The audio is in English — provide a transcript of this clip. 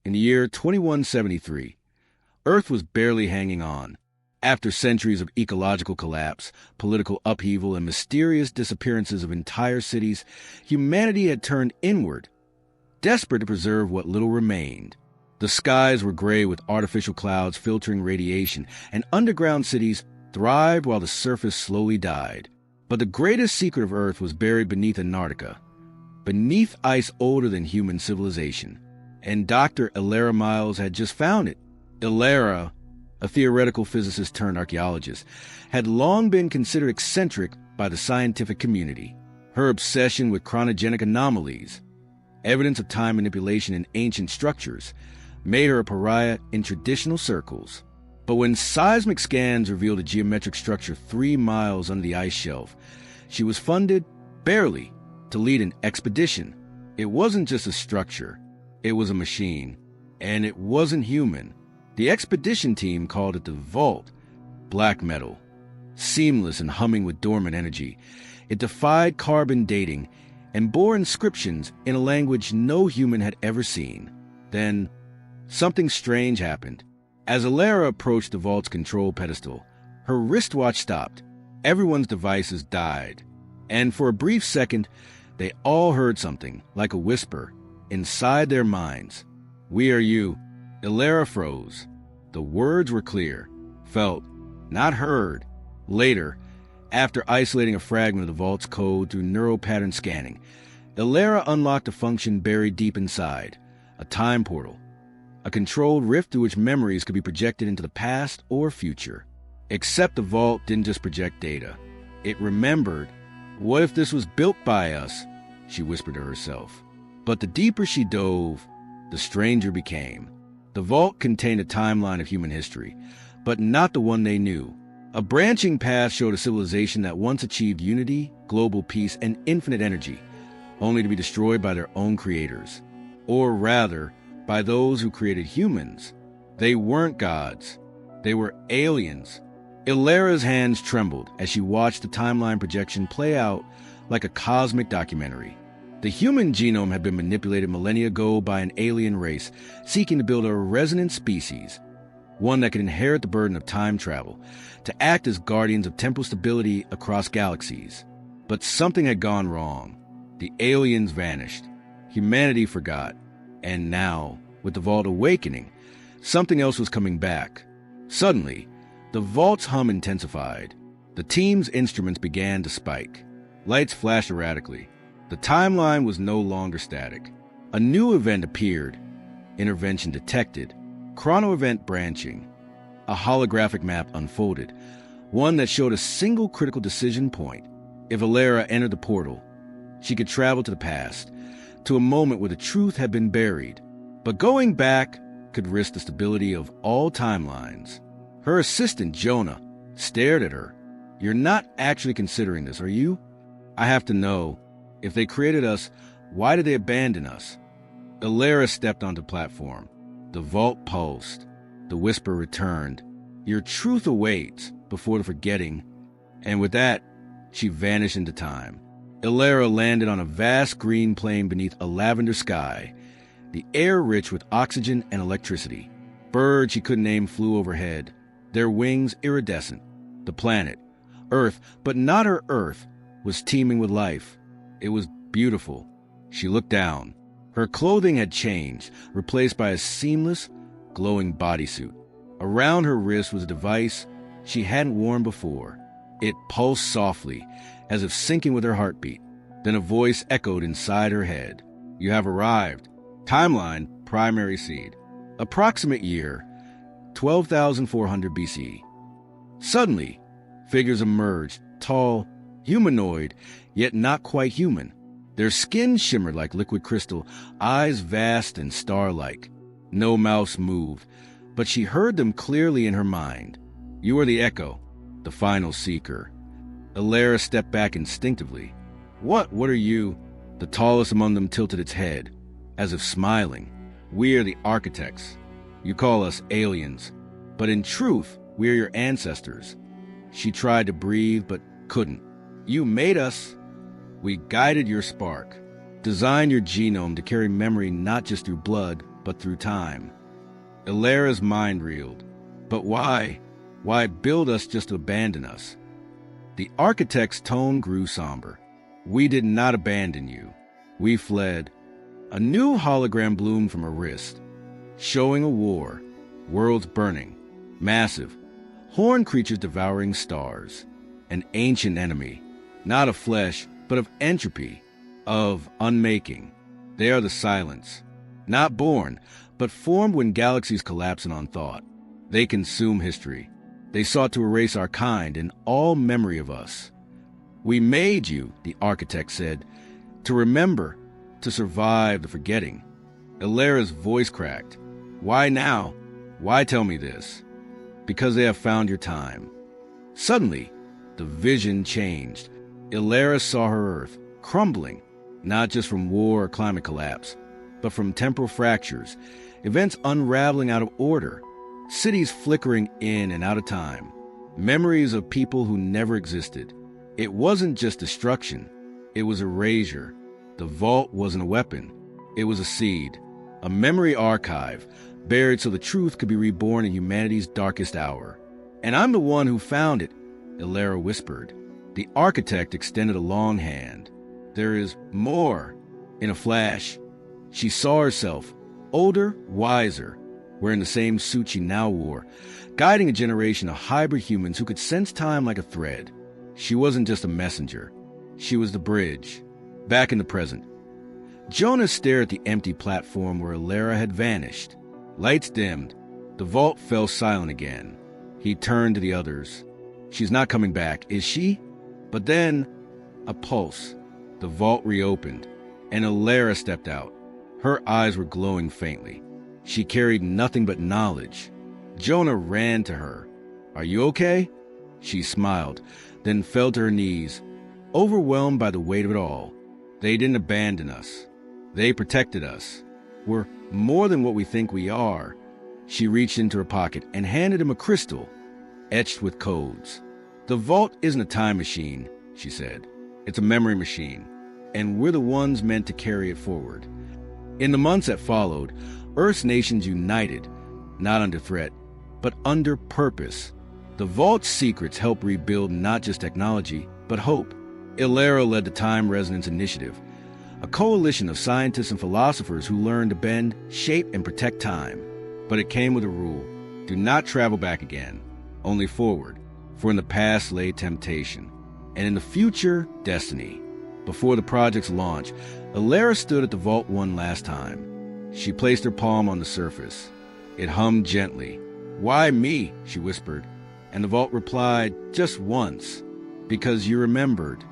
In the year 2173, Earth was barely hanging on. After centuries of ecological collapse, political upheaval, and mysterious disappearances of entire cities, humanity had turned inward, desperate to preserve what little remained. The skies were gray with artificial clouds filtering radiation, and underground cities thrived while the surface slowly died. But the greatest secret of Earth was buried beneath Antarctica, beneath ice older than human civilization. And Dr. Ilara Miles had just found it. Ilara, a theoretical physicist turned archaeologist, had long been considered eccentric by the scientific community. Her obsession with chronogenic anomalies, evidence of time manipulation in ancient structures, made her a pariah in traditional circles. But when seismic scans revealed a geometric structure 3 miles under the ice shelf, she was funded, barely, to lead an expedition. It wasn't just a structure, it was a machine. And it wasn't human. The expedition team called it the Vault. Black metal, seamless and humming with dormant energy. It defied carbon dating and bore inscriptions in a language no human had ever seen. Then, something strange happened. As Ilara approached the Vault's control pedestal, her wristwatch stopped. Everyone's devices died. And for a brief second, they all heard something, like a whisper, inside their minds. "We are you." Ilara froze. The words were clear, felt, not heard. Later, after isolating a fragment of the Vault's code through neural pattern scanning, Ilara unlocked a function buried deep inside, a time portal, a controlled rift through which memories could be projected into the past or future. Except the Vault didn't just project data. It remembered. What if this was built by us? She whispered to herself. But the deeper she dove, the stranger became. The Vault contained a timeline of human history, but not the one they knew. A branching path showed a civilization that once achieved unity, global peace, and infinite energy, only to be destroyed by their own creators. Or rather, by those who created humans. They weren't gods. They were aliens. Ilara's hands trembled as she watched the timeline projection play out like a cosmic documentary. The human genome had been manipulated millennia ago by an alien race seeking to build a resonant species, one that could inherit the burden of time travel, to act as guardians of temporal stability across galaxies. But something had gone wrong. The aliens vanished. Humanity forgot. And now, with the Vault awakening, something else was coming back. Suddenly, the Vault's hum intensified. The team's instruments began to spike. Lights flashed erratically. The timeline was no longer static. A new event appeared. Intervention detected. Chrono-event branching. A holographic map unfolded, one that showed a single critical decision point. If Ilara entered the portal, she could travel to the past, to a moment where the truth had been buried. But going back could risk the stability of all timelines. Her assistant, Jonah, stared at her. "You're not actually considering this, are you? I have to know. If they created us, why did they abandon us?" Ilara stepped onto the platform. The Vault pulsed. The whisper returned. "Your truth awaits before the forgetting." And with that, she vanished into time. Ilara landed on a vast green plain beneath a lavender sky, the air rich with oxygen and electricity. Birds she couldn't name flew overhead, their wings iridescent. The planet, Earth, but not her Earth, was teeming with life. It was beautiful. She looked down. Her clothing had changed, replaced by a seamless, glowing bodysuit. Around her wrist was a device she hadn't worn before. It pulsed softly, as if syncing with her heartbeat. Then a voice echoed inside her head. "You have arrived. Timeline, primary seed. Approximate year, 12,400 BCE. Suddenly, figures emerged, tall, humanoid, yet not quite human. Their skin shimmered like liquid crystal, eyes vast and star-like. No mouths moved, but she heard them clearly in her mind. "You are the Echo, the final seeker." Ilara stepped back instinctively. What are you?" The tallest among them tilted its head, as if smiling. "We are the architects. You call us aliens, but in truth, we are your ancestors." She tried to breathe, but couldn't. "You made us. We guided your spark, designed your genome to carry memory not just through blood, but through time. Illyra's mind reeled. But why? Why build us just to abandon us? The architect's tone grew somber. We did not abandon you. We fled. A new hologram bloomed from her wrist, showing a war, worlds burning, massive, horned creatures devouring stars, an ancient enemy, not of flesh, but of entropy, of unmaking. They are the silence, not born, but formed when galaxies collapse in unthought. They consume history. They sought to erase our kind and all memory of us. We made you, the architect said, to remember, to survive the forgetting. Illyra's voice cracked. Why now? Why tell me this? Because they have found your time. Suddenly, the vision changed. Illyra saw her Earth crumbling, not just from war or climate collapse, but from temporal fractures, events unraveling out of order, cities flickering in and out of time, memories of people who never existed. It wasn't just destruction, it was erasure. The vault wasn't a weapon, it was a seed, a memory archive, buried so the truth could be reborn in humanity's darkest hour. And I'm the one who found it, Illyra whispered. The architect extended a long hand. There is more. In a flash, she saw herself, older, wiser, wearing the same suit she now wore, guiding a generation of hybrid humans who could sense time like a thread. She wasn't just a messenger. She was the bridge, back in the present. Jonas stared at the empty platform where Illyra had vanished. Lights dimmed. The vault fell silent again. He turned to the others. She's not coming back, is she? But then, a pulse. The vault reopened, and Illyra stepped out. Her eyes were glowing faintly. She carried nothing but knowledge. Jonah ran to her. Are you okay? She smiled, then fell to her knees, overwhelmed by the weight of it all. They didn't abandon us. They protected us. We're more than what we think we are. She reached into her pocket and handed him a crystal, etched with codes. The vault isn't a time machine, she said. It's a memory machine, and we're the ones meant to carry it forward. In the months that followed, Earth's nations united, not under threat, but under purpose. The vault's secrets helped rebuild not just technology, but hope. Illyra led the Time Resonance Initiative, a coalition of scientists and philosophers who learned to bend, shape, and protect time. But it came with a rule. Do not travel back again, only forward, for in the past lay temptation, and in the future, destiny. Before the project's launch, Illyra stood at the vault one last time. She placed her palm on the surface. It hummed gently. Why me? She whispered, and the vault replied, just once, because you remembered.